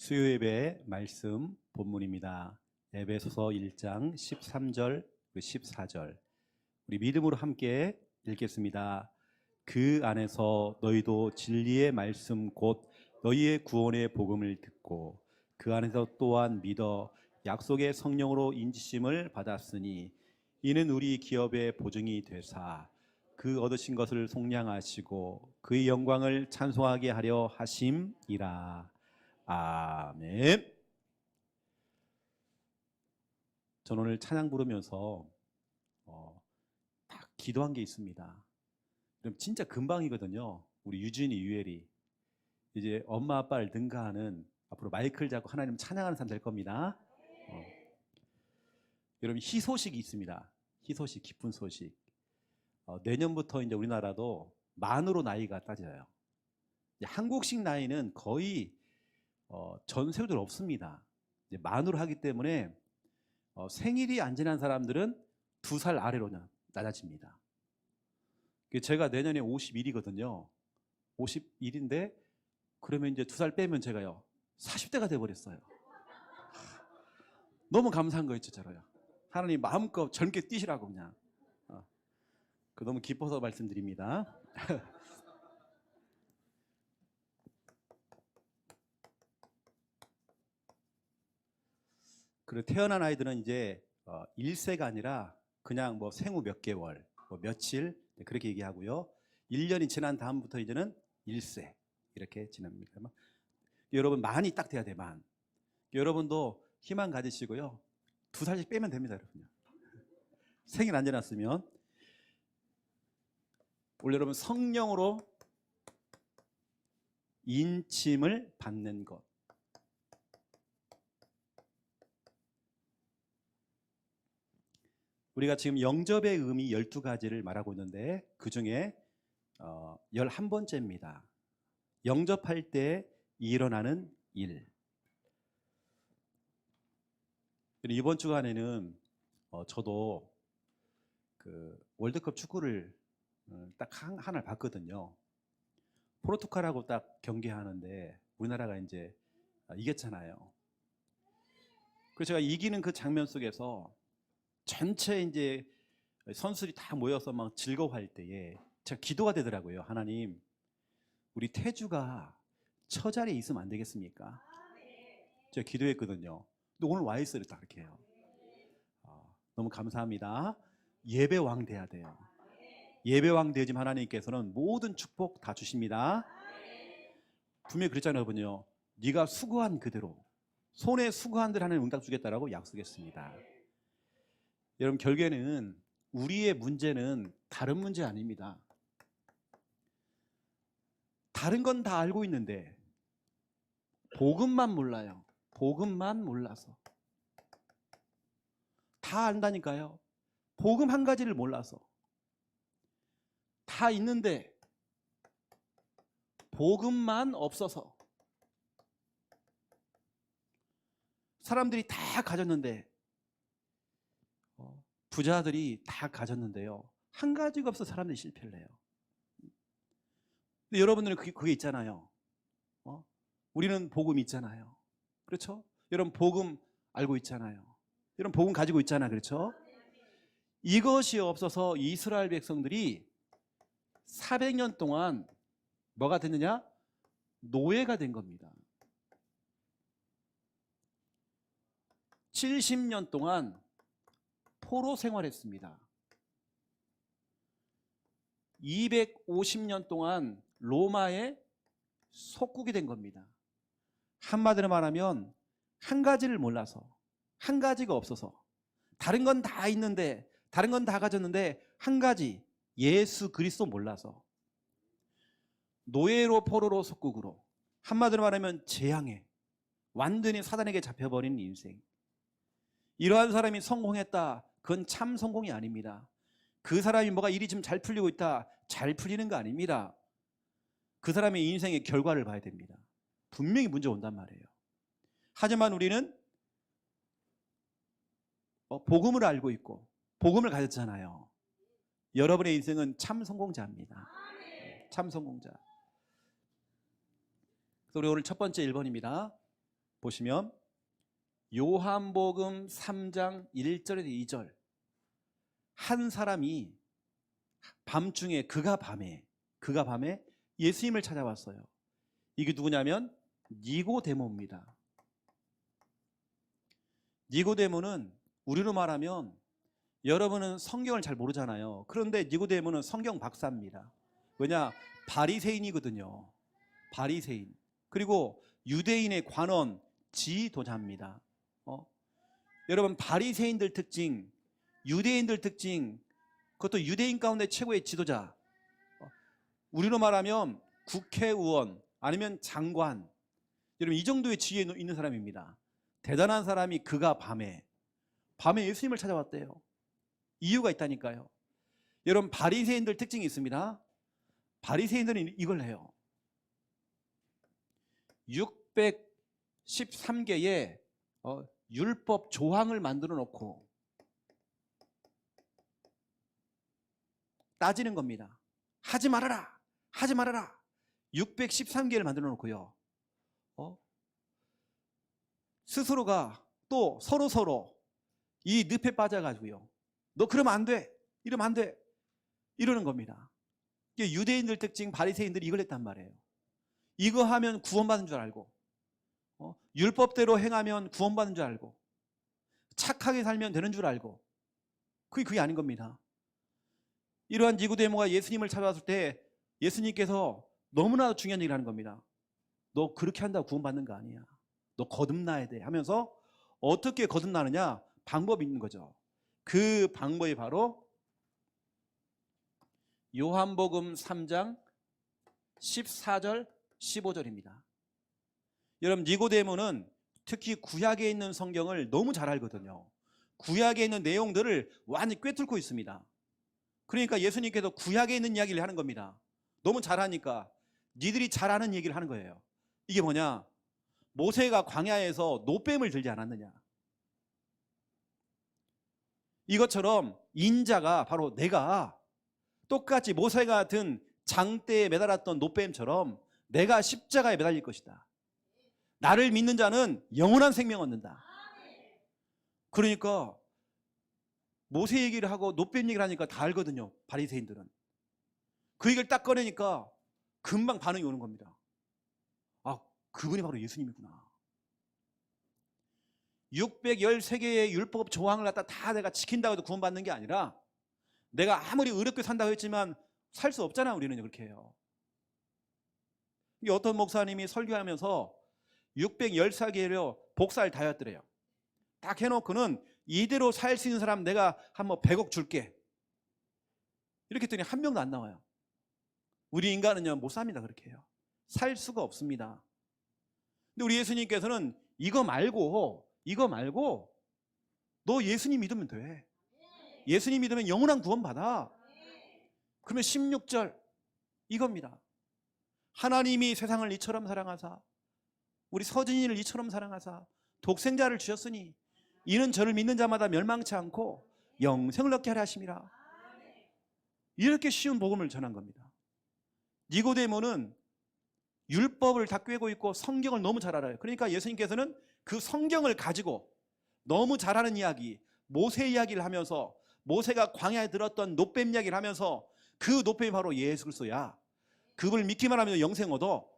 수요예배 말씀 본문입니다. 에베소서 1장 13절 14절 우리 믿음으로 함께 읽겠습니다. 그 안에서 너희도 진리의 말씀 곧 너희의 구원의 복음을 듣고 그 안에서 또한 믿어 약속의 성령으로 인지심을 받았으니 이는 우리 기업의 보증이 되사 그 얻으신 것을 속량하시고 그의 영광을 찬송하게 하려 하심이라. 아멘. 저는 오늘 찬양 부르면서 딱 기도한 게 있습니다. 그럼 진짜 금방이거든요. 우리 유진이, 유엘이 이제 엄마 아빠를 능가하는 앞으로 마이크를 잡고 하나님 찬양하는 사람 될 겁니다. 여러분 희소식이 있습니다. 희소식, 기쁜 소식. 내년부터 이제 우리나라도 만으로 나이가 따져요. 한국식 나이는 거의 전 세계들 없습니다. 이제 만으로 하기 때문에 생일이 안 지난 사람들은 2살 아래로 낮아집니다. 제가 내년에 51이거든요. 51인데 그러면 이제 2살 빼면 제가요 40대가 돼버렸어요. 너무 감사한 거 있죠, 저로요. 하나님 마음껏 젊게 뛰시라고 그냥. 너무 기뻐서 말씀드립니다. 그리고 태어난 아이들은 이제 1세가 아니라 그냥 뭐 생후 몇 개월, 뭐 며칠 그렇게 얘기하고요. 1년이 지난 다음부터 이제는 1세 이렇게 지납니다. 여러분 만이 딱 돼야 돼, 만. 여러분도 희망 가지시고요. 2살씩 빼면 됩니다, 여러분요. 생일 안 지났으면. 오늘 여러분 성령으로 인침을 받는 것. 우리가 지금 영접의 의미 12가지를 말하고 있는데 그 중에 11번째입니다. 영접할 때 일어나는 일. 이번 주간에는 저도 그 월드컵 축구를 딱 하나를 봤거든요. 포르투갈하고 딱 경기하는데 우리나라가 이제 이겼잖아요. 그래서 제가 이기는 그 장면 속에서 전체 이제 선수들이 다 모여서 막 즐거워할 때에 제가 기도가 되더라고요. 하나님, 우리 태주가 처자리에 있으면 안 되겠습니까? 제가 기도했거든요. 근데 오늘 와 있어요. 딱 이렇게 해요. 너무 감사합니다. 예배왕 돼야 돼요. 예배왕 되지만 하나님께서는 모든 축복 다 주십니다. 분명히 그랬잖아요, 여러분요. 네가 수고한 그대로 손에 수고한 대로 하나님 응답 주겠다라고 약속했습니다. 여러분 결국에는 우리의 문제는 다른 문제 아닙니다. 다른 건 다 알고 있는데 복음만 몰라요. 복음만 몰라서. 다 안다니까요. 복음 한 가지를 몰라서. 다 있는데 복음만 없어서. 사람들이 다 가졌는데 부자들이 다 가졌는데요. 한 가지가 없어 사람들이 실패를 해요. 근데 여러분들은 그게 있잖아요. 우리는 복음 있잖아요. 그렇죠? 여러분 복음 알고 있잖아요. 여러분 복음 가지고 있잖아요. 그렇죠? 이것이 없어서 이스라엘 백성들이 400년 동안 뭐가 됐느냐? 노예가 된 겁니다. 70년 동안 포로 생활했습니다. 250년 동안 로마의 속국이 된 겁니다. 한마디로 말하면 한 가지를 몰라서, 한 가지가 없어서, 다른 건 다 있는데, 다른 건 다 가졌는데 한 가지, 예수 그리스도 몰라서 노예로 포로로 속국으로, 한마디로 말하면 재앙에 완전히 사단에게 잡혀버린 인생. 이러한 사람이 성공했다. 그건 참 성공이 아닙니다. 그 사람이 뭐가 일이 좀 잘 풀리고 있다. 잘 풀리는 거 아닙니다. 그 사람의 인생의 결과를 봐야 됩니다. 분명히 문제 온단 말이에요. 하지만 우리는 복음을 알고 있고 복음을 가졌잖아요. 여러분의 인생은 참 성공자입니다. 참 성공자. 그래서 우리 오늘 첫 번째 1번입니다. 보시면 요한복음 3장 1절에서 2절, 한 사람이 밤중에 그가 밤에 예수님을 찾아왔어요. 이게 누구냐면 니고데모입니다. 니고데모는 우리로 말하면, 여러분은 성경을 잘 모르잖아요. 그런데 니고데모는 성경 박사입니다. 왜냐? 바리새인이거든요. 바리새인. 그리고 유대인의 관원 지도자입니다. 여러분, 바리새인들 특징, 유대인들 특징, 그것도 유대인 가운데 최고의 지도자. 우리로 말하면 국회의원 아니면 장관. 여러분, 이 정도의 지위에 있는 사람입니다. 대단한 사람이 그가 밤에 예수님을 찾아왔대요. 이유가 있다니까요. 여러분, 바리새인들 특징이 있습니다. 바리새인들은 이걸 해요. 613개의 율법 조항을 만들어 놓고 따지는 겁니다. 하지 말아라, 하지 말아라. 613개를 만들어 놓고요. 스스로가 또 서로 이 늪에 빠져가지고요. 너 그러면 안 돼, 이러면 안 돼, 이러는 겁니다. 이게 유대인들 특징, 바리새인들이 이걸 했단 말이에요. 이거 하면 구원받는 줄 알고, 율법대로 행하면 구원받는 줄 알고, 착하게 살면 되는 줄 알고, 그게 아닌 겁니다. 이러한 니고데모가 예수님을 찾아왔을 때 예수님께서 너무나 중요한 얘기를 하는 겁니다. 너 그렇게 한다고 구원받는 거 아니야. 너 거듭나야 돼 하면서, 어떻게 거듭나느냐? 방법이 있는 거죠. 그 방법이 바로 요한복음 3장 14절 15절입니다. 여러분, 니고데모는 특히 구약에 있는 성경을 너무 잘 알거든요. 구약에 있는 내용들을 완전히 꿰뚫고 있습니다. 그러니까 예수님께서 구약에 있는 이야기를 하는 겁니다. 너무 잘하니까 니들이 잘 아는 얘기를 하는 거예요. 이게 뭐냐? 모세가 광야에서 노뱀을 들지 않았느냐? 이것처럼 인자가 바로 내가 똑같이 모세가 든 장대에 매달았던 노뱀처럼 내가 십자가에 매달릴 것이다. 나를 믿는 자는 영원한 생명 얻는다. 그러니까 모세 얘기를 하고 노뱀 얘기를 하니까 다 알거든요. 바리새인들은. 그 얘기를 딱 꺼내니까 금방 반응이 오는 겁니다. 아, 그분이 바로 예수님이구나. 613개의 율법 조항을 갖다 다 내가 지킨다고 해도 구원받는 게 아니라, 내가 아무리 의롭게 산다고 했지만 살 수 없잖아. 우리는 그렇게 해요. 이게 어떤 목사님이 설교하면서 614개로 복사를 다 했더래요. 딱 해놓고는 이대로 살 수 있는 사람 내가 한번 100억 줄게, 이렇게 했더니 한 명도 안 나와요. 우리 인간은요, 못 삽니다. 그렇게 해요. 살 수가 없습니다. 근데 우리 예수님께서는 이거 말고 너 예수님 믿으면 돼. 예수님 믿으면 영원한 구원 받아. 그러면 16절 이겁니다. 하나님이 세상을 이처럼 사랑하사, 우리 서진이를 이처럼 사랑하사 독생자를 주셨으니 이는 저를 믿는 자마다 멸망치 않고 영생을 얻게 하려 하심이라. 이렇게 쉬운 복음을 전한 겁니다. 니고데모는 율법을 다 꿰고 있고 성경을 너무 잘 알아요. 그러니까 예수님께서는 그 성경을 가지고 너무 잘하는 이야기, 모세 이야기를 하면서, 모세가 광야에 들었던 노뱀 이야기를 하면서, 그 노뱀이 바로 예수 그리스도야. 그분을 믿기만 하면 영생 얻어.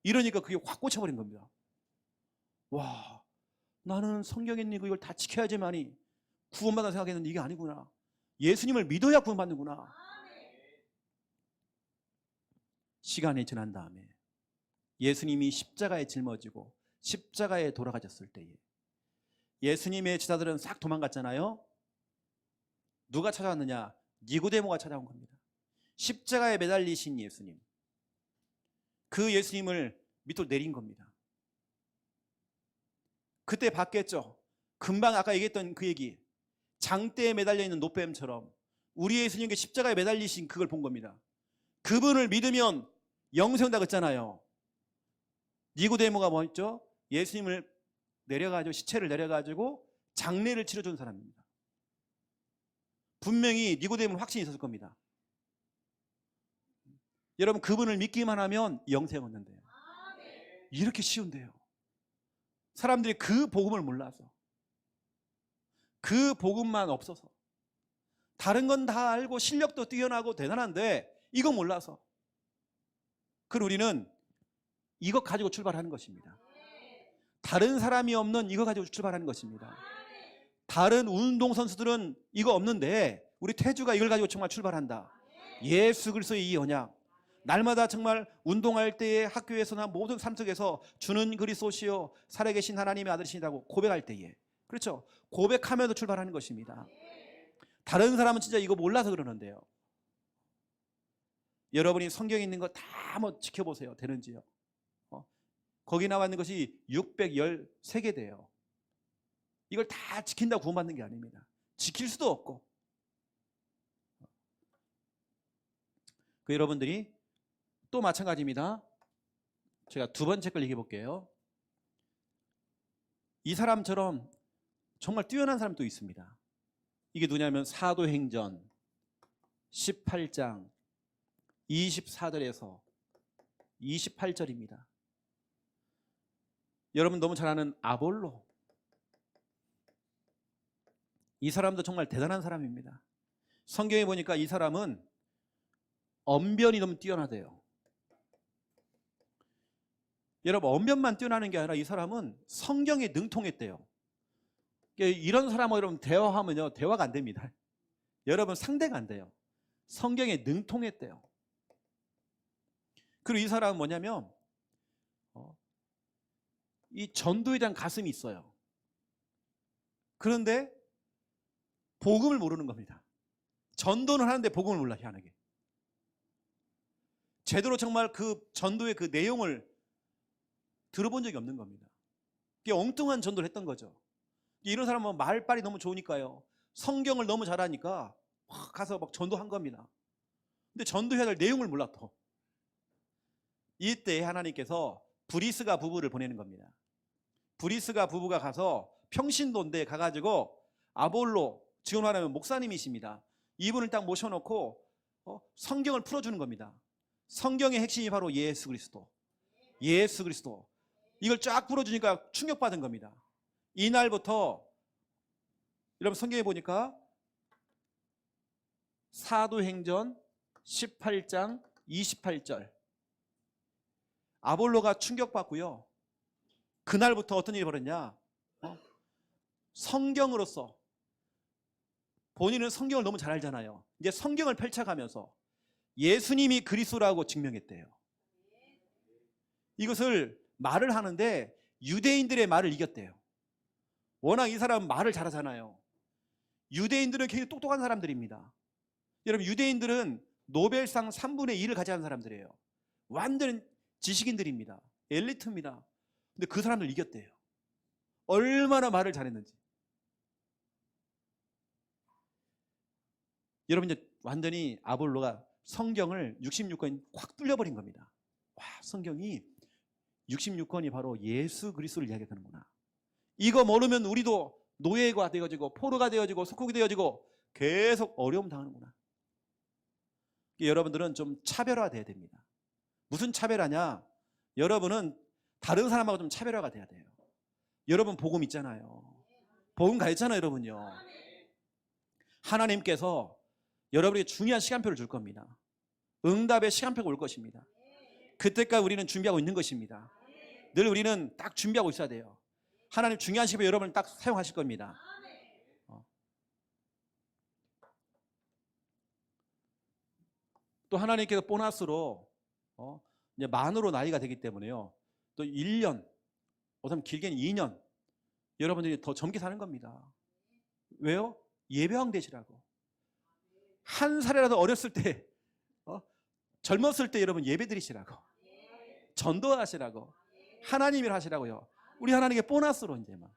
이러니까 그게 확 꽂혀버린 겁니다. 와, 나는 성경에 있는 이걸 다 지켜야지만이 구원받아 생각했는데 이게 아니구나. 예수님을 믿어야 구원받는구나. 시간이 지난 다음에 예수님이 십자가에 짊어지고 십자가에 돌아가셨을 때에 예수님의 제자들은 싹 도망갔잖아요. 누가 찾아왔느냐? 니고데모가 찾아온 겁니다. 십자가에 매달리신 예수님, 그 예수님을 밑으로 내린 겁니다. 그때 봤겠죠. 금방 아까 얘기했던 그 얘기, 장대에 매달려 있는 노뱀처럼 우리 예수님께 십자가에 매달리신 그걸 본 겁니다. 그분을 믿으면 영생한다고 했잖아요. 니고데모가 뭐 했죠? 예수님을 내려가지고, 시체를 내려가지고 장례를 치러준 사람입니다. 분명히 니고데모는 확신이 있었을 겁니다. 여러분, 그분을 믿기만 하면 영생 얻는데요. 이렇게 쉬운데요. 사람들이 그 복음을 몰라서, 그 복음만 없어서, 다른 건 다 알고 실력도 뛰어나고 대단한데 이거 몰라서, 그리고 우리는 이거 가지고 출발하는 것입니다. 다른 사람이 없는 이거 가지고 출발하는 것입니다. 다른 운동선수들은 이거 없는데 우리 태주가 이걸 가지고 정말 출발한다. 예수 그리스도의 이 언약, 날마다 정말 운동할 때에 학교에서나 모든 삶 속에서 주는 그리스도시요 살아계신 하나님의 아들이시다고 고백할 때에, 그렇죠, 고백하면서 출발하는 것입니다. 다른 사람은 진짜 이거 몰라서 그러는데요, 여러분이 성경에 있는 거 다 한번 지켜보세요. 되는지요? 거기 나와 있는 것이 613개 돼요. 이걸 다 지킨다고 구원받는 게 아닙니다. 지킬 수도 없고. 그 여러분들이 또 마찬가지입니다. 제가 두 번째 걸 얘기해 볼게요. 이 사람처럼 정말 뛰어난 사람도 있습니다. 이게 누구냐면 사도행전 18장 24절에서 28절입니다. 여러분 너무 잘 아는 아볼로, 이 사람도 정말 대단한 사람입니다. 성경에 보니까 이 사람은 언변이 너무 뛰어나대요. 여러분, 언변만 뛰어나는 게 아니라 이 사람은 성경에 능통했대요. 이런 사람하고 여러분 대화하면요, 대화가 안 됩니다. 여러분, 상대가 안 돼요. 성경에 능통했대요. 그리고 이 사람은 뭐냐면 이 전도에 대한 가슴이 있어요. 그런데 복음을 모르는 겁니다. 전도는 하는데 복음을 몰라, 희한하게. 제대로 정말 그 전도의 그 내용을 들어본 적이 없는 겁니다. 이게 엉뚱한 전도를 했던 거죠. 이런 사람은 말빨이 너무 좋으니까요, 성경을 너무 잘하니까 가서 막 전도한 겁니다. 근데 전도해야 될 내용을 몰라. 또 이때 하나님께서 브리스가 부부를 보내는 겁니다. 브리스가 부부가 가서 평신도인데 가가지고 아볼로, 지금 말하면 목사님이십니다. 이분을 딱 모셔놓고 성경을 풀어주는 겁니다. 성경의 핵심이 바로 예수 그리스도, 예수 그리스도. 이걸 쫙 풀어주니까 충격받은 겁니다. 이날부터 여러분 성경에 보니까 사도행전 18장 28절, 아볼로가 충격받고요, 그날부터 어떤 일이 벌어졌냐, 성경으로서, 본인은 성경을 너무 잘 알잖아요. 이제 성경을 펼쳐가면서 예수님이 그리스도라고 증명했대요. 이것을 말을 하는데 유대인들의 말을 이겼대요. 워낙 이 사람은 말을 잘하잖아요. 유대인들은 굉장히 똑똑한 사람들입니다. 여러분, 유대인들은 노벨상 3분의 1을 가져간 사람들이에요. 완전 지식인들입니다. 엘리트입니다. 근데 그 사람들 이겼대요. 얼마나 말을 잘했는지. 여러분, 이제 완전히 아볼로가 성경을 66권이 확 뚫려버린 겁니다. 와, 성경이 66권이 바로 예수 그리스도를 이야기하는구나. 이거 모르면 우리도 노예가 되어지고 포로가 되어지고 속국이 되어지고 계속 어려움 당하는구나. 여러분들은 좀 차별화돼야 됩니다. 무슨 차별화냐? 여러분은 다른 사람하고 좀 차별화가 돼야 돼요. 여러분 복음 있잖아요. 복음 가있잖아요, 여러분요. 하나님께서 여러분에게 중요한 시간표를 줄 겁니다. 응답의 시간표가 올 것입니다. 그때까지 우리는 준비하고 있는 것입니다. 늘 우리는 딱 준비하고 있어야 돼요. 하나님 중요한 시간표 여러분을 딱 사용하실 겁니다. 또 하나님께서 보너스로 이제 만으로 나이가 되기 때문에요, 또 1년, 어쩌면 길게는 2년 여러분들이 더 젊게 사는 겁니다. 왜요? 예배왕 되시라고. 한 살이라도 어렸을 때, 젊었을 때 여러분 예배 드리시라고, 전도하시라고, 하나님을 하시라고요. 우리 하나님께 보너스로 이제만.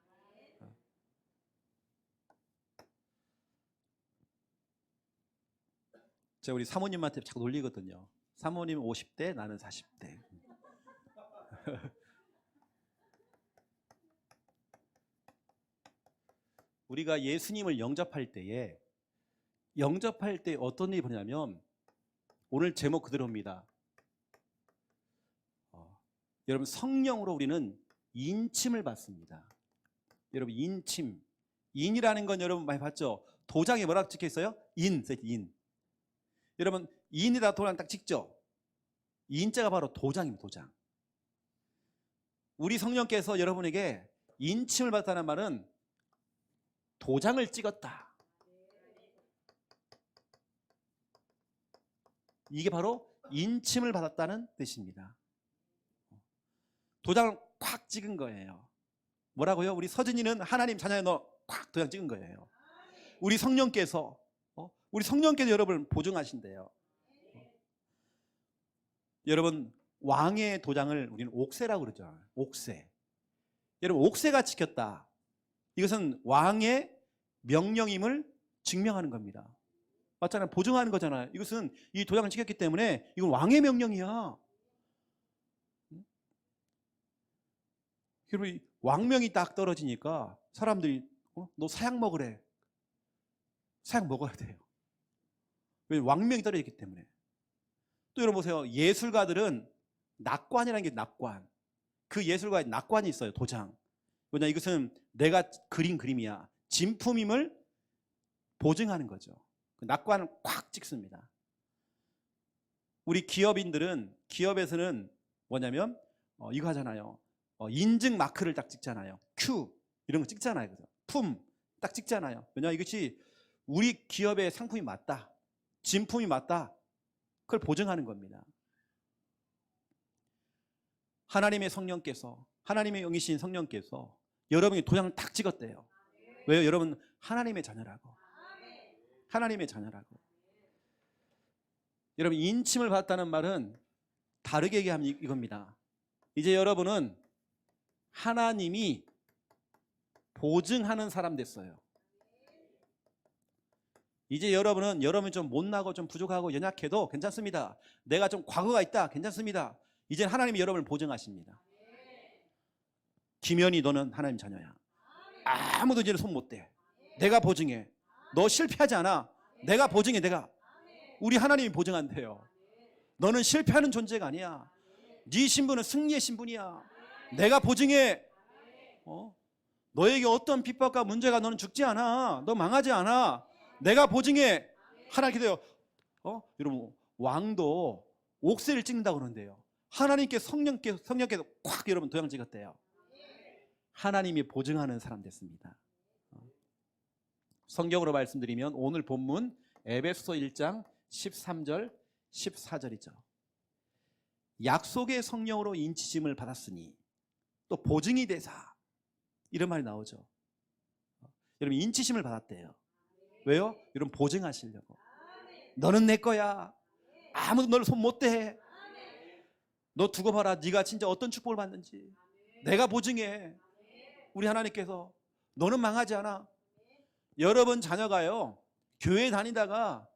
제가 우리 사모님한테 자꾸 놀리거든요. 사모님 50대, 나는 40대. 우리가 예수님을 영접할 때에 어떤 일이 벌어냐면, 오늘 제목 그대로입니다. 여러분, 성령으로 우리는 인침을 받습니다. 여러분, 인이라는 건 여러분 많이 봤죠? 도장에 뭐라고 찍혀 있어요? 인. 여러분, 인에다 도장 딱 찍죠? 인자가 바로 도장입니다. 도장. 우리 성령께서 여러분에게 인침을 받았다는 말은 도장을 찍었다. 이게 바로 인침을 받았다는 뜻입니다. 도장을 콱 찍은 거예요. 뭐라고요? 우리 서진이는 하나님 자녀에 너 콱 도장 찍은 거예요. 우리 성령께서 여러분을 보증하신대요. 여러분, 왕의 도장을 우리는 옥새라고 그러죠. 옥새. 여러분, 옥새가 찍혔다. 이것은 왕의 명령임을 증명하는 겁니다. 맞잖아요. 보증하는 거잖아요. 이것은 이 도장을 찍혔기 때문에 이건 왕의 명령이야. 여러분, 왕명이 딱 떨어지니까 사람들이 너 사약 먹으래. 사약 먹어야 돼요. 왜? 왕명이 떨어졌기 때문에. 또 여러분 보세요. 예술가들은 낙관이라는 게 낙관. 그 예술가의 낙관이 있어요. 도장. 왜냐, 이것은 내가 그린 그림이야. 진품임을 보증하는 거죠. 그 낙관을 콱 찍습니다. 우리 기업에서는 뭐냐면 이거 하잖아요. 인증 마크를 딱 찍잖아요. Q 이런 거 찍잖아요. 그죠? 품 딱 찍잖아요. 왜냐, 이것이 우리 기업의 상품이 맞다. 진품이 맞다. 그걸 보증하는 겁니다. 하나님의 성령께서, 하나님의 영이신 성령께서 여러분이 도장을 딱 찍었대요. 왜요? 여러분 하나님의 자녀라고. 하나님의 자녀라고. 여러분, 인침을 받았다는 말은 다르게 얘기하면 이겁니다. 이제 여러분은 하나님이 보증하는 사람 됐어요. 이제 여러분이 좀 못나고 좀 부족하고 연약해도 괜찮습니다. 내가 좀 과거가 있다. 괜찮습니다. 이제 하나님이 여러분을 보증하십니다. 김현이, 너는 하나님 자녀야. 아무도 이제는 손 못 대. 내가 보증해. 너 실패하지 않아. 내가 보증해. 우리 하나님이 보증한대요. 너는 실패하는 존재가 아니야. 네 신분은 승리의 신분이야. 내가 보증해. 너에게 어떤 핍박과 문제가, 너는 죽지 않아. 너 망하지 않아. 내가 보증해. 하나님 기도해요. 여러분, 왕도 옥새를 찍는다고 그러는데요. 하나님께 성령께서 콱 여러분 도장 찍었대요. 하나님이 보증하는 사람 됐습니다. 성경으로 말씀드리면 오늘 본문 에베소서 1장 13절 14절이죠. 약속의 성령으로 인치심을 받았으니 또 보증이 되사, 이런 말이 나오죠. 여러분, 인치심을 받았대요. 왜요? 여러분, 보증하시려고. 너는 내 거야. 아무도 너를 손 못 대. 너 두고 봐라. 네가 진짜 어떤 축복을 받는지. 내가 보증해. 우리 하나님께서 너는 망하지 않아. 여러분 자녀가요, 교회 다니다가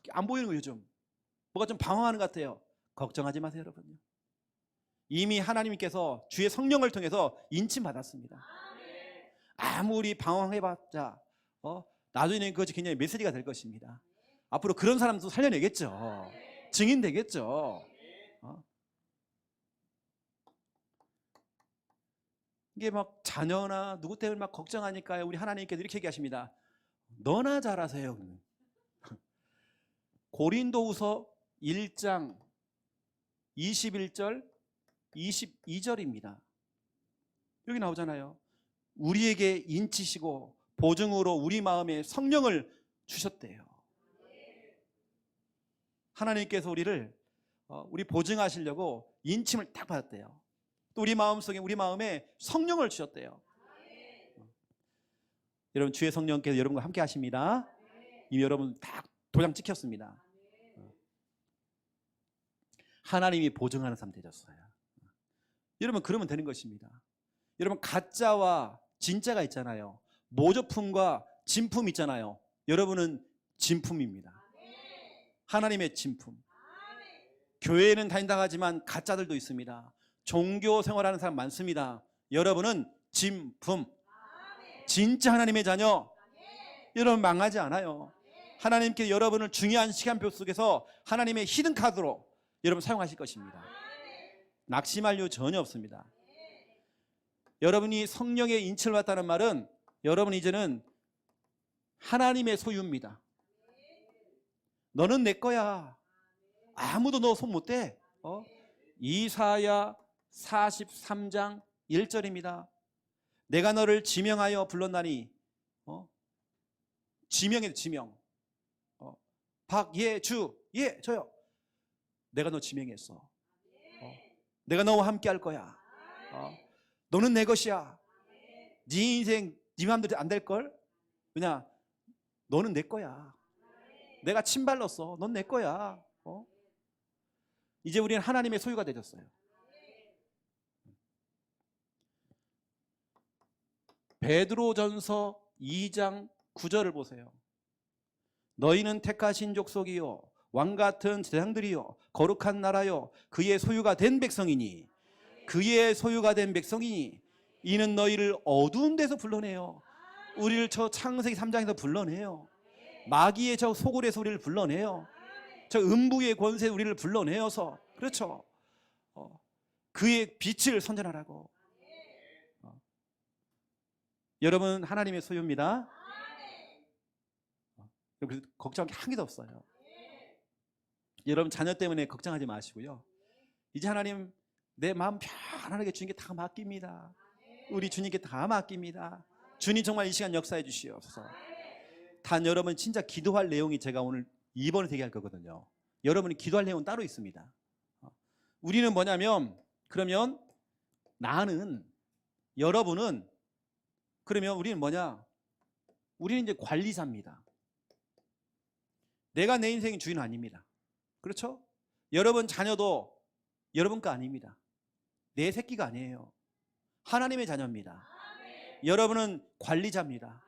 안 보이는 거예요. 요즘 뭐가 좀 방황하는 것 같아요. 걱정하지 마세요, 여러분요. 이미 하나님께서 주의 성령을 통해서 인침 받았습니다. 아무리 방황해봤자 나중에는 그것이 굉장히 메시지가 될 것입니다. 앞으로 그런 사람도 살려내겠죠. 증인 되겠죠. 이게 막 자녀나 누구 때문에 막 걱정하니까 우리 하나님께서 이렇게 얘기하십니다. 너나 잘하세요. 고린도후서 1장 21절 22절입니다. 여기 나오잖아요. 우리에게 인치시고 보증으로 우리 마음에 성령을 주셨대요. 하나님께서 우리 보증하시려고 인침을 딱 받았대요. 또 우리 마음에 성령을 주셨대요. 여러분, 주의 성령께서 여러분과 함께 하십니다. 이미 여러분 딱 도장 찍혔습니다. 하나님이 보증하는 삶 되셨어요. 여러분, 그러면 되는 것입니다. 여러분, 가짜와 진짜가 있잖아요. 모조품과 진품 있잖아요. 여러분은 진품입니다. 하나님의 진품. 교회에는 다닌다고 하지만 가짜들도 있습니다. 종교 생활하는 사람 많습니다. 여러분은 진품. 진짜 하나님의 자녀. 여러분 망하지 않아요. 하나님께 여러분을 중요한 시간표 속에서 하나님의 히든카드로 여러분 사용하실 것입니다. 낙심할 이유 전혀 없습니다. 여러분이 성령의 인치를 받다는 말은 여러분 이제는 하나님의 소유입니다. 너는 내 거야. 아무도 너 손 못 대. 이사야 43장 1절입니다. 내가 너를 지명하여 불렀나니, 지명해, 지명. 박예주, 예, 저요. 내가 너 지명했어. 내가 너와 함께 할 거야. 너는 내 것이야. 네 인생 네 마음대로 안 될걸? 왜냐? 너는 내 거야. 내가 침발랐어. 넌 내 거야. 이제 우리는 하나님의 소유가 되셨어요. 베드로전서 2장 9절을 보세요. 너희는 택하신 족속이요 왕같은 제사장들이요 거룩한 나라요 그의 소유가 된 백성이니, 그의 소유가 된 백성이니 이는 너희를 어두운 데서 불러내요. 우리를 저 창세기 3장에서 불러내요. 마귀의 저 소굴에서 우리를 불러내요. 저 음부의 권세 우리를 불러내어서, 그렇죠, 그의 빛을 선전하라고. 여러분 하나님의 소유입니다. 그래서 걱정할 게 한 개도 없어요. 여러분 자녀 때문에 걱정하지 마시고요. 이제 하나님 내 마음 편안하게 주님께 다 맡깁니다. 우리 주님께 다 맡깁니다. 주님 정말 이 시간 역사해 주시옵소서. 단 여러분 진짜 기도할 내용이 제가 오늘 2번에 되게 할 거거든요. 여러분이 기도할 내용은 따로 있습니다. 우리는 뭐냐면, 그러면 나는, 여러분은, 그러면 우리는 뭐냐? 우리는 이제 관리자입니다. 내가 내 인생의 주인은 아닙니다. 그렇죠? 여러분 자녀도 여러분 거 아닙니다. 내 새끼가 아니에요. 하나님의 자녀입니다. 여러분은 관리자입니다.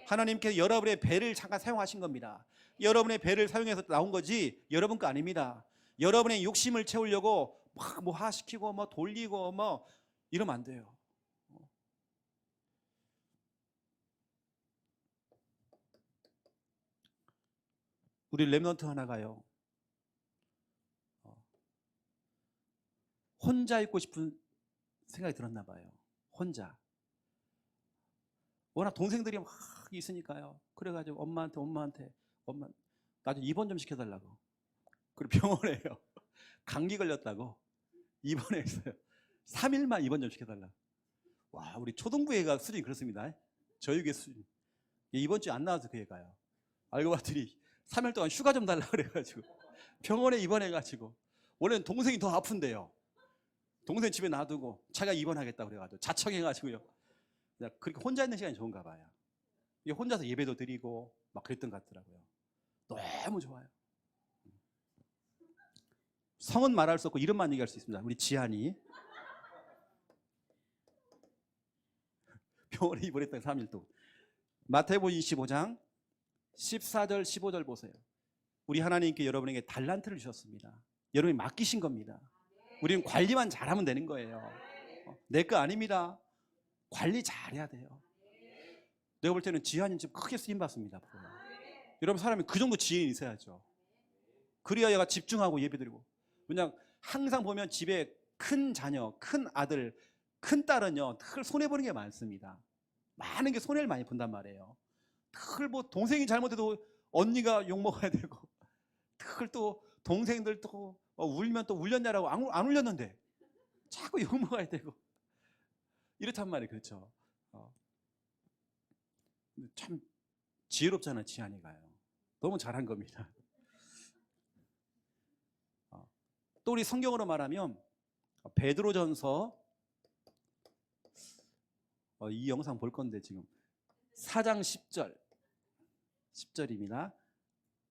하나님께서 여러분의 배를 잠깐 사용하신 겁니다. 여러분의 배를 사용해서 나온 거지 여러분 거 아닙니다. 여러분의 욕심을 채우려고 막 뭐 하시키고 뭐 돌리고 뭐 이러면 안 돼요. 우리 렘넌트 하나가요, 혼자 있고 싶은 생각이 들었나 봐요. 혼자. 워낙 동생들이 막 있으니까요. 그래가지고 엄마한테 엄마 나 좀 입원 좀 시켜달라고. 그리고 병원에요. 감기 걸렸다고 입원했어요. 3일만 입원 좀 시켜달라고. 와, 우리 초등부 애가 수준이 그렇습니다. 저육의 수준. 이번 주에 안 나와서 그 애가요. 알고 봤더니 3일 동안 휴가 좀 달라고 그래가지고 병원에 입원해가지고, 원래는 동생이 더 아픈데요. 동생 집에 놔두고 자기가 입원하겠다고 그래가지고 자청해가지고요. 그렇게 혼자 있는 시간이 좋은가 봐요. 혼자서 예배도 드리고 막 그랬던 것 같더라고요. 너무 좋아요. 성은 말할 수 없고 이름만 얘기할 수 있습니다. 우리 지한이 병원에 입원했던 3일 동안. 마태복음 25장 14절 15절 보세요. 우리 하나님께 여러분에게 달란트를 주셨습니다. 여러분이 맡기신 겁니다. 우리는 관리만 잘하면 되는 거예요. 내 거 아닙니다. 관리 잘해야 돼요. 내가 볼 때는 지한이 좀 크게 쓰임받습니다. 여러분 사람이 그 정도 지혜는 있어야죠. 그래야 얘가 집중하고 예배드리고. 왜냐 항상 보면 집에 큰 자녀, 큰 아들, 큰 딸은요 늘 손해보는 게 많습니다. 많은 게 손해를 많이 본단 말이에요. 늘 뭐 동생이 잘못해도 언니가 욕먹어야 되고, 늘 또 동생들 또 울면 또 울렸냐라고 안 울렸는데 자꾸 욕먹어야 되고 이렇단 말이에요. 그렇죠? 참 지혜롭잖아요. 지한이가요. 너무 잘한 겁니다. 또 우리 성경으로 말하면 베드로전서, 이 영상 볼 건데 지금 4장 10절입니다.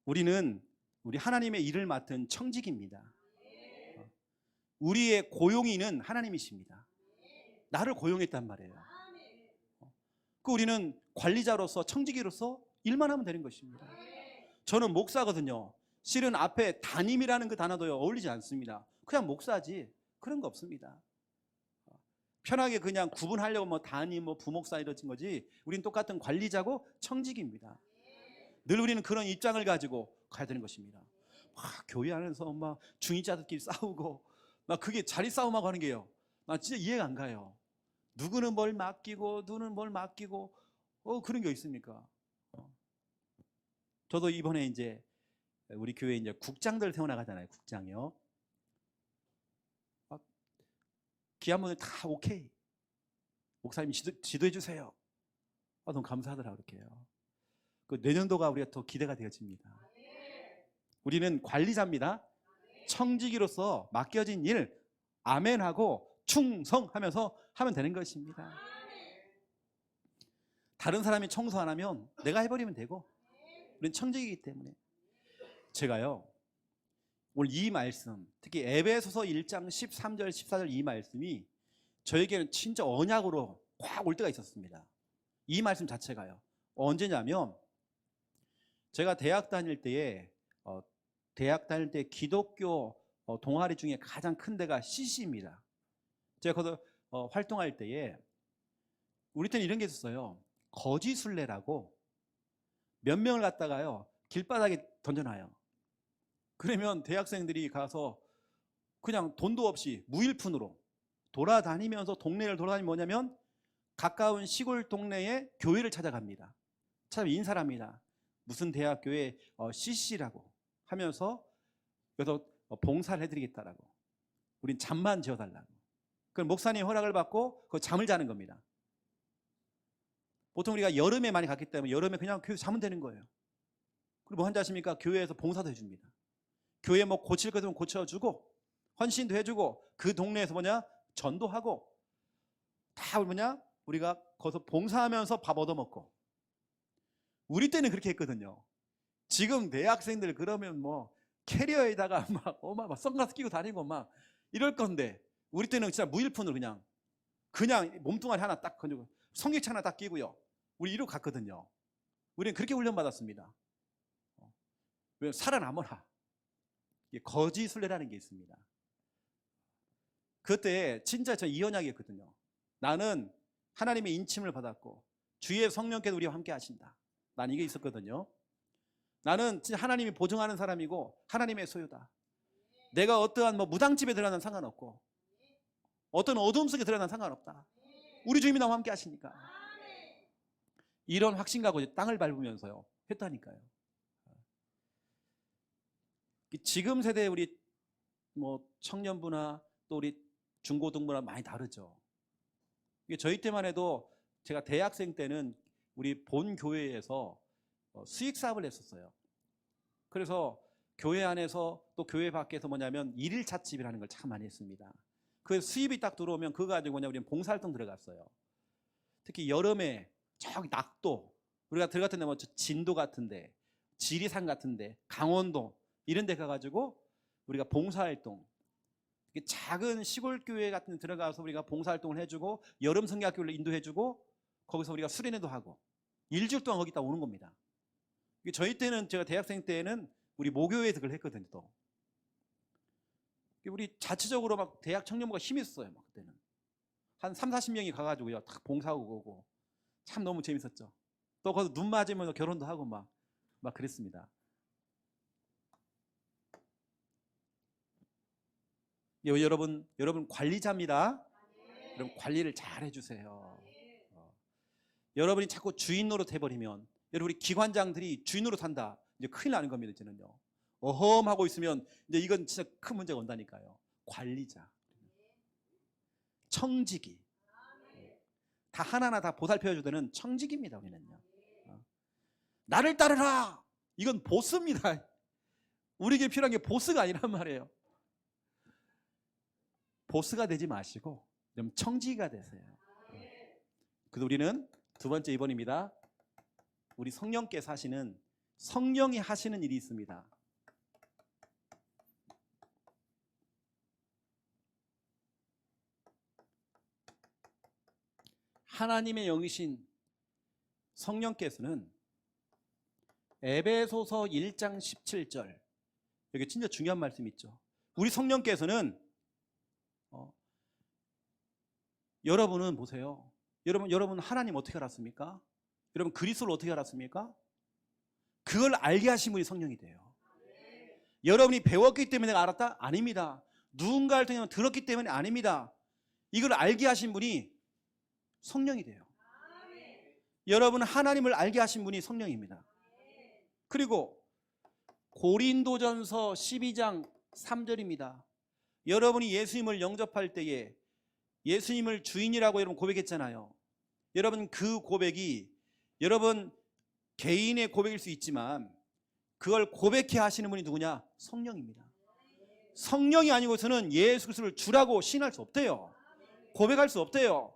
우리는 우리 하나님의 일을 맡은 청직입니다. 우리의 고용인은 하나님이십니다. 나를 고용했단 말이에요. 그 우리는 관리자로서 청지기로서 일만 하면 되는 것입니다. 저는 목사거든요. 실은 앞에 담임이라는 그 단어도 어울리지 않습니다. 그냥 목사지 그런 거 없습니다. 편하게 그냥 구분하려고 뭐 담임, 뭐 부목사 이러진 거지, 우리는 똑같은 관리자고 청직입니다. 늘 우리는 그런 입장을 가지고 가야 되는 것입니다. 막 교회 안에서 막 중위자들끼리 싸우고 막 그게 자리 싸움하고 하는 게요, 나 진짜 이해가 안 가요. 누구는 뭘 맡기고 누구는 뭘 맡기고 그런 게 있습니까? 저도 이번에 이제 우리 교회 이제 국장들 세워나가잖아요. 국장이요. 귀한 분들 다 오케이. 목사님 지도해 주세요. 너무 감사하더라고요. 그렇게요. 그 내년도가 우리가 더 기대가 되어집니다. 우리는 관리자입니다. 청지기로서 맡겨진 일 아멘하고 충성하면서 하면 되는 것입니다. 다른 사람이 청소 안 하면 내가 해버리면 되고, 우리는 청지기이기 때문에. 제가요 오늘 이 말씀, 특히 에베소서 1장 13절 14절 이 말씀이 저에게는 진짜 언약으로 확 올 때가 있었습니다. 이 말씀 자체가요. 언제냐면 제가 대학 다닐 때에 기독교 동아리 중에 가장 큰 데가 CC입니다. 제가 거기서 활동할 때에 우리 때는 이런 게 있었어요. 거지순례라고 몇 명을 갖다가요 길바닥에 던져놔요. 그러면 대학생들이 가서 그냥 돈도 없이 무일푼으로 돌아다니면서 동네를 돌아다니면 뭐냐면 가까운 시골 동네에 교회를 찾아갑니다. 찾아 인사를 합니다. 무슨 대학교에 CC라고 하면서 그래서 봉사를 해드리겠다라고, 우린 잠만 재워달라고. 그럼 목사님 허락을 받고 그 잠을 자는 겁니다. 보통 우리가 여름에 많이 갔기 때문에 여름에 그냥 교회에서 자면 되는 거예요. 그리고 뭐 한지 아십니까? 교회에서 봉사도 해줍니다. 교회 뭐 고칠 거 있으면 고쳐주고 헌신도 해주고 그 동네에서 전도하고 다 우리가 거기서 봉사하면서 밥 얻어먹고. 우리 때는 그렇게 했거든요. 지금 대학생들 그러면 캐리어에다가 막 선글라스 끼고 다니고 막 이럴 건데, 우리 때는 진짜 무일푼으로 그냥 몸뚱아리 하나 딱 건지고 성경책 하나 딱 끼고요. 우리 이러고 갔거든요. 우리는 그렇게 훈련받았습니다. 왜 살아남아라. 거지순례라는 게 있습니다. 그때 진짜 저 이 언약이었거든요. 나는 하나님의 인침을 받았고 주의 성령께서 우리와 함께 하신다. 난 이게 있었거든요. 나는 진짜 하나님이 보증하는 사람이고 하나님의 소유다. 내가 어떠한 무당집에 들어가는 상관없고 어떤 어둠 속에 들어가는 상관없다. 우리 주님이 나와 함께 하시니까. 이런 확신 갖고 땅을 밟으면서요 했다니까요. 지금 세대 우리 청년부나 또 우리 중고등부나 많이 다르죠. 저희 때만 해도 제가 대학생 때는 우리 본 교회에서 수익 사업을 했었어요. 그래서 교회 안에서 또 교회 밖에서 일일 찻집이라는 걸 참 많이 했습니다. 그 수입이 딱 들어오면 그거 가지고 우리는 봉사활동 들어갔어요. 특히 여름에 저기 낙도, 우리가 들어갔던 데 진도 같은데, 지리산 같은데, 강원도 이런 데 가가지고 우리가 봉사활동, 작은 시골 교회 같은 데 들어가서 우리가 봉사활동을 해주고 여름 성경학교를 인도해주고 거기서 우리가 수련회도 하고 일주일 동안 거기 있다 오는 겁니다. 저희 때는, 제가 대학생 때는 우리 모교회에서 그걸 했거든요. 또 우리 자체적으로 대학 청년부가 힘이 있었어요. 그때는 한 30-40명이 가가지고요 딱 봉사하고 오고 참 너무 재밌었죠. 또 거기서 눈 맞으면 결혼도 하고 막 그랬습니다. 여러분 관리자입니다. 여러분 관리를 잘 해주세요. 여러분이 자꾸 주인 노릇 해버리면, 여러분 우리 기관장들이 주인 노릇 한다, 이제 큰일 나는 겁니다. 이제는요. 어험하고 있으면 이제 이건 진짜 큰 문제가 온다니까요. 관리자, 청지기, 다 하나하나 다 보살펴줘야 되는 청지기입니다. 우리는요. 나를 따르라. 이건 보스입니다. 우리에게 필요한 게 보스가 아니란 말이에요. 보스가 되지 마시고 좀 청지기가 되세요. 그래서 우리는 두 번째 2번입니다. 우리 성령께서 하시는, 성령이 하시는 일이 있습니다. 하나님의 영이신 성령께서는 에베소서 1장 17절, 여기 진짜 중요한 말씀이 있죠. 우리 성령께서는 여러분은 보세요. 여러분 하나님 어떻게 알았습니까? 여러분 그리스도를 어떻게 알았습니까? 그걸 알게 하신 분이 성령이 돼요. 여러분이 배웠기 때문에 내가 알았다? 아닙니다. 누군가를 통해 들었기 때문에 아닙니다. 이걸 알게 하신 분이 성령이 돼요. 여러분, 하나님을 알게 하신 분이 성령입니다. 그리고 고린도전서 12장 3절입니다. 여러분이 예수님을 영접할 때에 예수님을 주인이라고 여러분 고백했잖아요. 여러분, 그 고백이 여러분 개인의 고백일 수 있지만 그걸 고백해 하시는 분이 누구냐? 성령입니다. 성령이 아니고서는 예수 그리스도를 주라고 시인할 수 없대요. 고백할 수 없대요.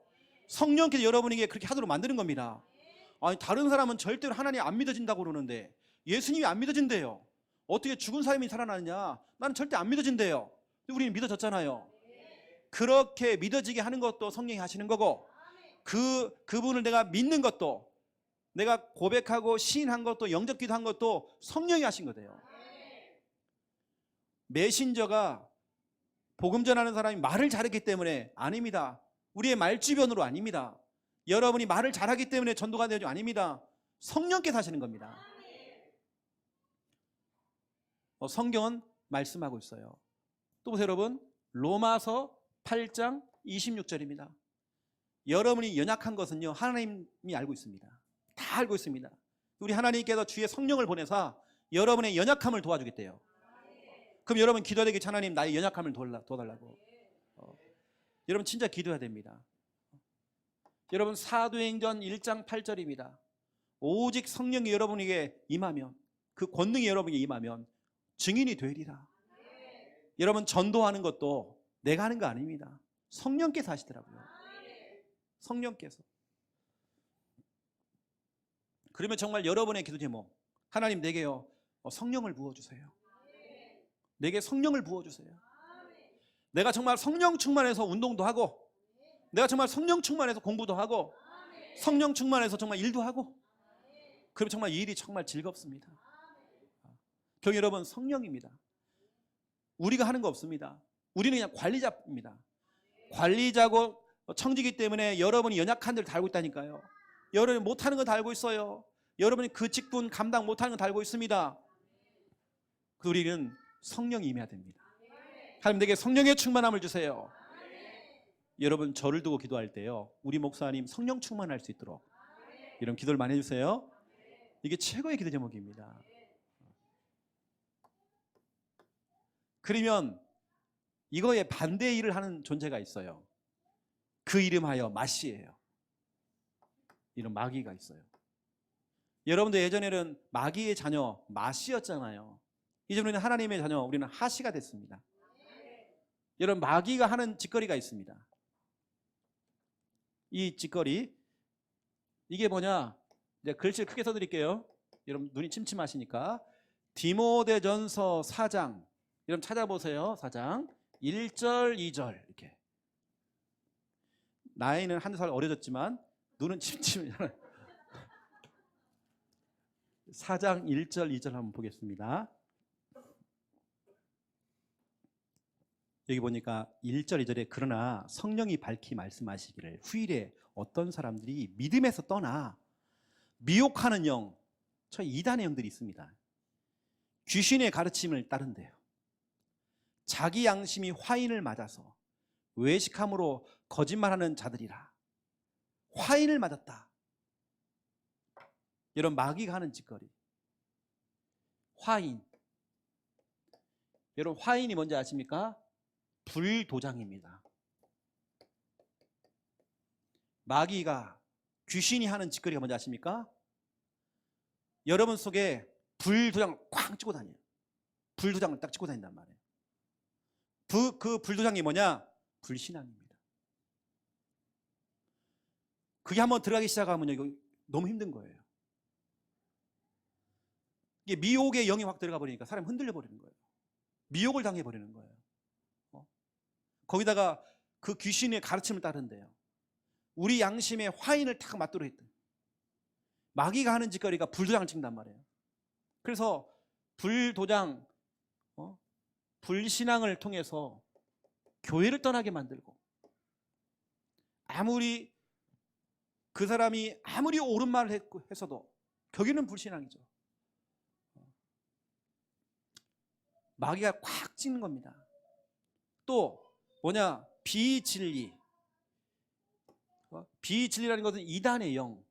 성령께서 여러분에게 그렇게 하도록 만드는 겁니다. 아니, 다른 사람은 절대로 하나님 안 믿어진다고 그러는데 예수님이 안 믿어진대요. 어떻게 죽은 사람이 살아나느냐? 나는 절대 안 믿어진대요. 우리는 믿어졌잖아요. 그렇게 믿어지게 하는 것도 성령이 하시는 거고, 그분을 내가 믿는 것도, 내가 고백하고 시인한 것도, 영접기도 한 것도 성령이 하신 거예요. 메신저가 복음 전하는 사람이 말을 잘했기 때문에 아닙니다. 우리의 말주변으로 아닙니다. 여러분이 말을 잘하기 때문에 전도가 되죠? 아닙니다. 성령께서 하시는 겁니다. 성경은 말씀하고 있어요. 또 보세요, 여러분. 로마서 8장 26절입니다. 여러분이 연약한 것은요, 하나님이 알고 있습니다. 다 알고 있습니다. 우리 하나님께서 주의 성령을 보내사 여러분의 연약함을 도와주겠대요. 그럼 여러분 기도하되기 하나님, 나의 연약함을 도와달라고. 여러분 진짜 기도해야 됩니다. 여러분, 사도행전 1장 8절입니다. 오직 성령이 여러분에게 임하면, 그 권능이 여러분에게 임하면 증인이 되리라. 여러분, 전도하는 것도 내가 하는 거 아닙니다. 성령께서 하시더라고요. 성령께서. 그러면 정말 여러분의 기도 제목, 하나님 내게요 성령을 부어주세요. 내게 성령을 부어주세요. 내가 정말 성령 충만해서 운동도 하고, 내가 정말 성령 충만해서 공부도 하고, 성령 충만해서 정말 일도 하고, 그럼 정말 이 일이 정말 즐겁습니다. 경희 여러분, 성령입니다. 우리가 하는 거 없습니다. 우리는 그냥 관리자입니다. 관리자고 청지기 때문에 여러분이 연약한 데를 다 알고 있다니까요. 여러분이 못하는 거 다 알고 있어요. 여러분이 그 직분 감당 못하는 거 다 알고 있습니다. 우리는 성령이 임해야 됩니다. 하나님, 내게 성령의 충만함을 주세요. 여러분, 저를 두고 기도할 때요, 우리 목사님 성령 충만할 수 있도록 이런 기도를 많이 해주세요. 이게 최고의 기도 제목입니다. 그러면 이거에 반대의 일을 하는 존재가 있어요. 그 이름하여 마씨예요. 이런 마귀가 있어요. 여러분들 예전에는 마귀의 자녀 마씨였잖아요. 이제 우리는 하나님의 자녀, 우리는 하씨가 됐습니다. 여러분, 마귀가 하는 짓거리가 있습니다. 이 짓거리, 이게 뭐냐? 이제 글씨를 크게 써드릴게요. 여러분 눈이 침침하시니까. 디모데전서 4장, 여러분 찾아보세요. 4장 1절 2절 이렇게. 나이는 한 살 어려졌지만 눈은 침침해요. 4장 1절 2절 한번 보겠습니다. 여기 보니까 1절 2절에 그러나 성령이 밝히 말씀하시기를 후일에 어떤 사람들이 믿음에서 떠나 미혹하는 영, 저 이단의 영들이 있습니다. 귀신의 가르침을 따른대요. 자기 양심이 화인을 맞아서 외식함으로 거짓말하는 자들이라. 화인을 맞았다. 여러분, 마귀가 하는 짓거리. 화인. 여러분, 화인이 뭔지 아십니까? 불도장입니다. 마귀가, 귀신이 하는 짓거리가 뭔지 아십니까? 여러분 속에 불도장을 쾅 찍고 다녀요. 불도장을 딱 찍고 다닌단 말이에요. 그 불도장이 뭐냐? 불신앙입니다. 그게 한번 들어가기 시작하면 이거 너무 힘든 거예요. 이게 미혹의 영이 확 들어가 버리니까 사람이 흔들려 버리는 거예요. 미혹을 당해 버리는 거예요. 거기다가 그 귀신의 가르침을 따른대요. 우리 양심의 화인을 탁 맞도록 했대. 마귀가 하는 짓거리가 불도장을 찍는단 말이에요. 그래서 불도장, 불신앙을 통해서 교회를 떠나게 만들고, 아무리 그 사람이 아무리 옳은 말을 했어도 거기는 불신앙이죠. 마귀가 꽉 찍는 겁니다. 또 뭐냐? 비진리. 비진리라는 것은 이단의 영.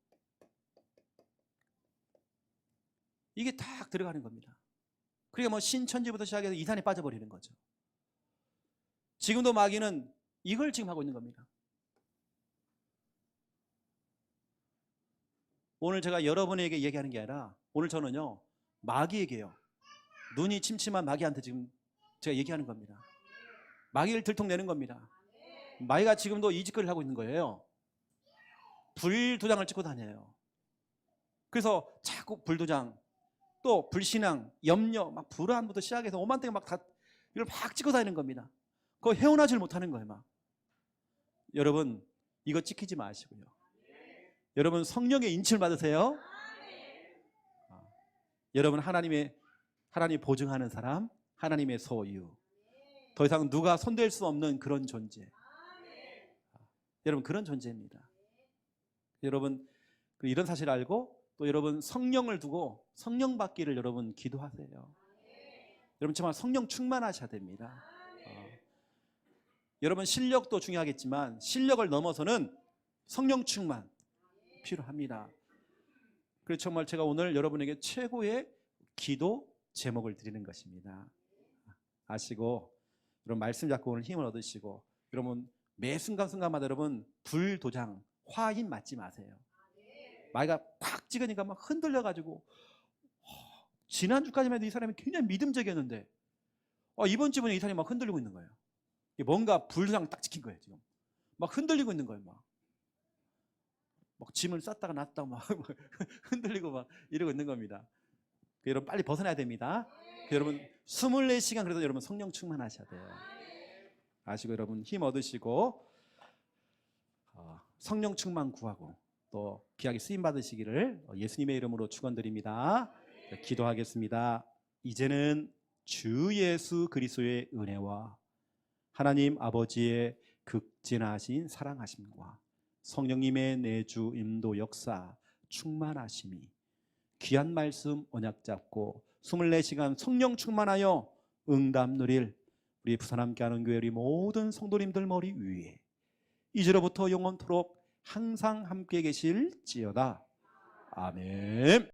이게 딱 들어가는 겁니다. 그러니까 뭐 신천지부터 시작해서 이단에 빠져버리는 거죠. 지금도 마귀는 이걸 지금 하고 있는 겁니다. 오늘 제가 여러분에게 얘기하는 게 아니라 오늘 저는요 마귀에게요. 눈이 침침한 마귀한테 지금 제가 얘기하는 겁니다. 마귀를 들통내는 겁니다. 마귀가 지금도 이 짓거리를 하고 있는 거예요. 불도장을 찍고 다녀요. 그래서 자꾸 불도장, 또 불신앙, 염려, 막 불안부터 시작해서 오만땡 막 다 이걸 막 찍고 다니는 겁니다. 그거 헤어나질 못하는 거예요, 막. 여러분 이거 찍히지 마시고요. 여러분 성령의 인치를 받으세요. 여러분 하나님 보증하는 사람, 하나님의 소유. 더 이상 누가 손댈 수 없는 그런 존재. 여러분 그런 존재입니다. 여러분 이런 사실 알고 또 여러분 성령을 두고 성령 받기를 여러분 기도하세요. 여러분 정말 성령 충만하셔야 됩니다. 여러분 실력도 중요하겠지만 실력을 넘어서는 성령 충만 필요합니다. 그래서 정말 제가 오늘 여러분에게 최고의 기도 제목을 드리는 것입니다. 아시고 여러분 말씀 잡고 오늘 힘을 얻으시고 여러분 매 순간순간마다 여러분 불도장 화인 맞지 마세요. 마귀가 팍 찍으니까 막 흔들려가지고 지난주까지만 해도 이 사람이 굉장히 믿음적이었는데 이번 주부터 이 사람이 막 흔들리고 있는 거예요. 뭔가 불도장 딱 찍힌 거예요. 지금 막 흔들리고 있는 거예요. 막 짐을 쌌다가 놨다가 막 흔들리고 막 이러고 있는 겁니다. 여러분 빨리 벗어나야 됩니다. 여러분 24시간 그래도 여러분 성령 충만하셔야 돼요. 아시고 여러분 힘 얻으시고 성령 충만 구하고 또 귀하게 쓰임 받으시기를 예수님의 이름으로 축원드립니다. 기도하겠습니다. 이제는 주 예수 그리스도의 은혜와 하나님 아버지의 극진하신 사랑하심과 성령님의 내주 인도 역사 충만하심이 귀한 말씀 언약 잡고 24시간 성령 충만하여 응답 누릴 우리 부산 함께하는 교회 우리 모든 성도님들 머리 위에 이제로부터 영원토록 항상 함께 계실지어다. 아멘.